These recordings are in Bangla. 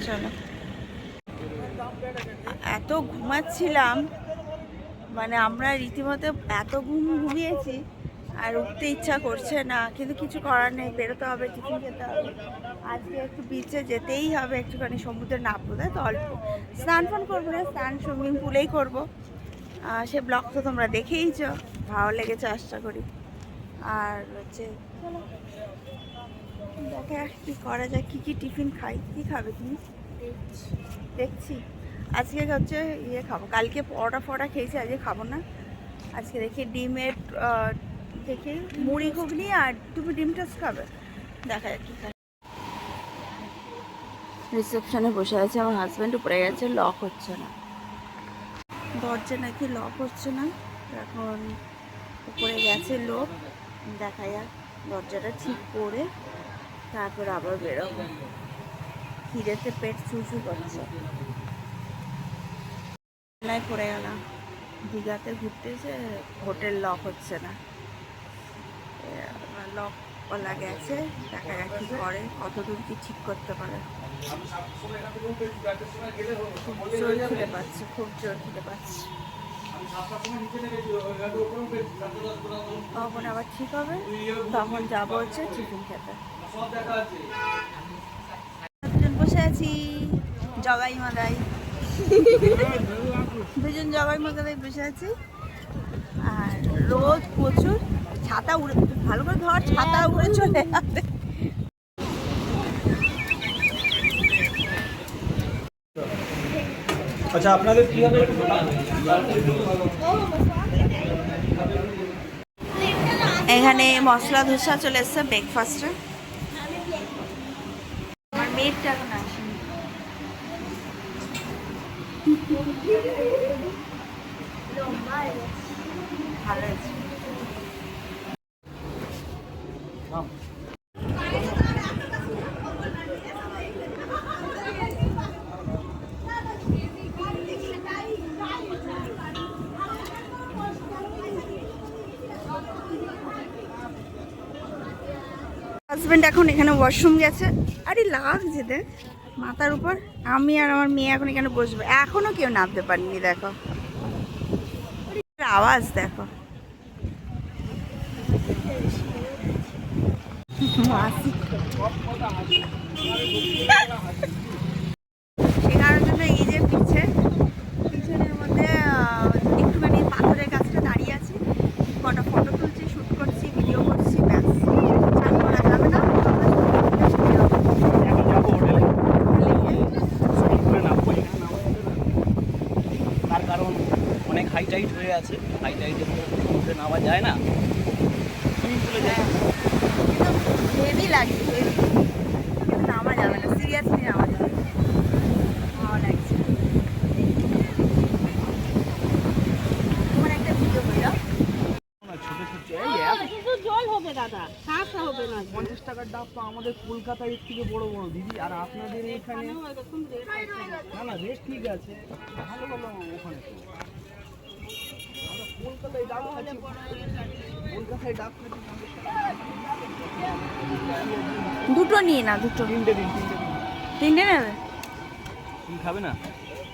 চলো। এত ঘুমাচ্ছিলাম, মানে আমরা রীতিমতো এত ঘুমিয়েছি আর উঠতে ইচ্ছা করছে না, কিন্তু কিছু করার নেই, বেরোতে হবে, টিফিন খেতে হবে। আজকে একটু বিচে যেতেই হবে, একটুখানি সমুদ্রে নামবো, তাই তো অল্প স্নান ফান করবো না, স্নান সুইমিং পুলেই করবো। সে ব্লগ তো তোমরা দেখেইছ, ভালো লেগেছে আশা করি। আর হচ্ছে দেখা কী করা যায়, কী কী টিফিন খাই। কী খাবে তুমি? দেখছি। আজকে হচ্ছে ইয়ে খাবো, কালকে পরোটা ফরোটা খেয়েছি, আজকে খাবো না। আজকে দেখি ডিমের দেখি মুড়ি ঘুগনি। আর তুমি ডিম টোস্ট খাবে? দেখা যাক কী খাই। রিসেপশনে বসে আছে আমার হাজব্যান্ড, উপরে গেছে, লক হচ্ছে না, দরজা নাকি লক হচ্ছে না। এখন উপরে গেছে লোক, দেখা যাক দরজাটা ঠিক করে তারপর আবার বেরোবো। খিদেতে পেট চুচু করছে। নাই পড়ে গেলাম, দীঘাতে ঘুরতে এসে হোটেল লক হচ্ছে না, লক ওলা গেছে, দেখা যাক কী করে, কতদূর কি ঠিক করতে পারে। খুব জোর খিদে পাচ্ছে, খুব জোর খিদে পাচ্ছে। তখন আবার ঠিক হবে, তখন যাবো হচ্ছে টিফিন খেতে। দুজন বসে আছি জগাই মাদাই, দুজন জগাই মাদাই বসে আছি। আর রোদ প্রচুর, ছাতা উড়ে, ভালো করে ধর, ছাতা উড়ে চলে যাবে। আচ্ছা আপনাদের কি হবে? এখানে মশলা ধোসা চলে এসছে ব্রেকফাস্টে। আমার মেয়েরটা এখন আসেনি। ভালো আছে। হাজবেন্ড এখন এখানে ওয়াশরুম গেছে। আরে লাগছে দেখ মাথার উপর। আমি আর আমার মেয়ে এখন এখানে বসবো, এখনো কেউ নামতে পারিনি, দেখো আওয়াজ দেখো। শেখানোর জন্য এই যে পিছনের মধ্যে একটুখানি পাথরের কাছটা দাঁড়িয়ে আছি, কটা ফটো তুলছি, শ্যুট করছি, ভিডিও করছি, ব্যাস। চান করা যাবে না, তার কারণ অনেক হাই টাইট হয়ে আছে, হাই টাইটে তো সমুদ্রে নামা যায় না, সুইমিং পুলে যায়। হেভি লাগে, হেভি, কিন্তু নামা যাবে না, সিরিয়াসলি নামা যাবে না, ভালো লাগছে। তোমার একটা ভিডিও করলাম, জল হবে দাদা, কাঁচা হবে না। 50 টাকার ডাব তো আমাদের কলকাতায় এর থেকে বড় বড় দিদি, আর আপনাদের এখানে না না রেট ঠিক আছে, ভালো ভালো ওখানে তো আমরা কলকাতায় ডাব খাচ্ছি, কলকাতায় ডাব খাচ্ছি। দুটো নিয়ে না, দুটো, তিনটে দিন, তিনটে নেবে? তুমি খাবে না?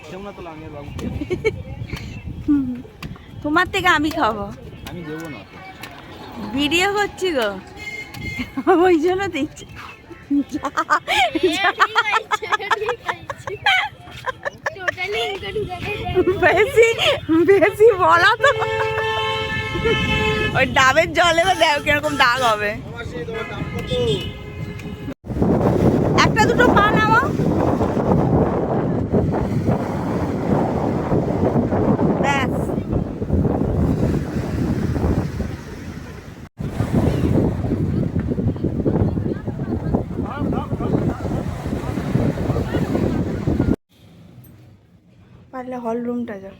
কেউ না তো আমি আর বাবু, তোমার থেকে আমি খাবো, আমি দেবো না। ভিডিও করছি গো, ওই জন্য দিচ্ছি। বেশি বেশি বলা তো, ওই ডাবের জলে তো দেখো কিরকম দাগ হবে। একটা দুটো পা নামাও, ব্যাস। পারলে হল রুমটা যাও।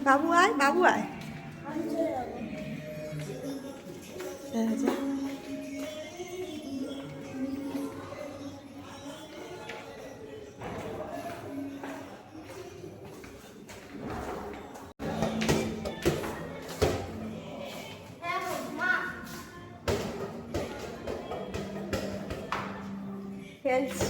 বাবু আয়, বাবু আয়। খেলছি।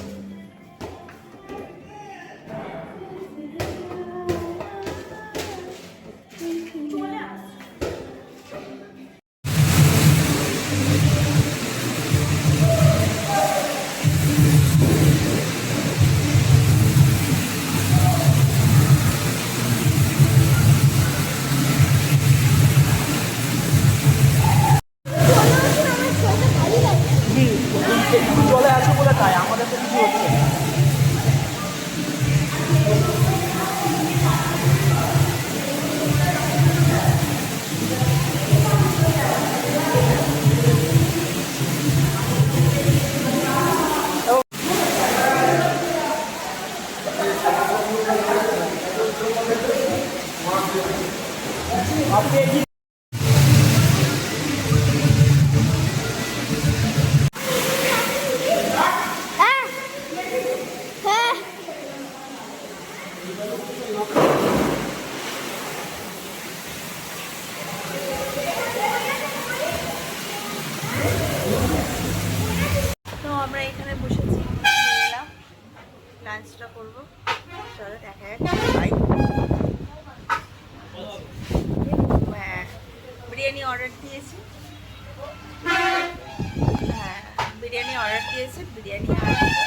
জি চলে আসো বলে তাই আমাদের তো কিছু হচ্ছে না। আপনি এগিয়ে তো আমরা এখানে বসেছি, এলাম লাঞ্চটা করবো। চলো দেখা যাচ্ছে। ভাই হ্যাঁ বিরিয়ানি অর্ডার দিয়েছি। হ্যাঁ বিরিয়ানি অর্ডার দিয়েছি, বিরিয়ানি আসবে।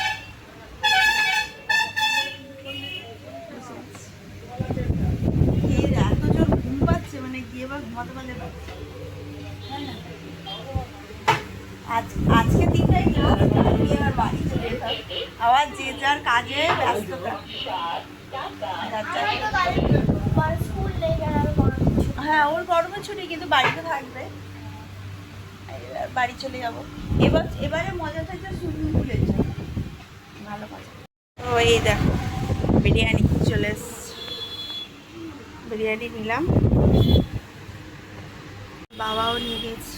এত জোর ঘুম পাচ্ছে, মানে গিয়ে এবার ঘুমাতে পারলে পারছে। আজকে দিনটাই ক্লাস, আমি এবার বাড়ি চলে যেতাম। আবার যে যার কাজে ব্যস্ততা। হ্যাঁ ওর গরমের ছুটি, কিন্তু বাড়িতে থাকবে। এবার বাড়ি চলে যাবো। এবারে মজাটা হচ্ছে সুইমিং পুলের জন্য ভালো মজা। তো এই দেখো বিরিয়ানি চলে এসছে, বিরিয়ানি নিলাম, বাবাও নিয়ে গেছে।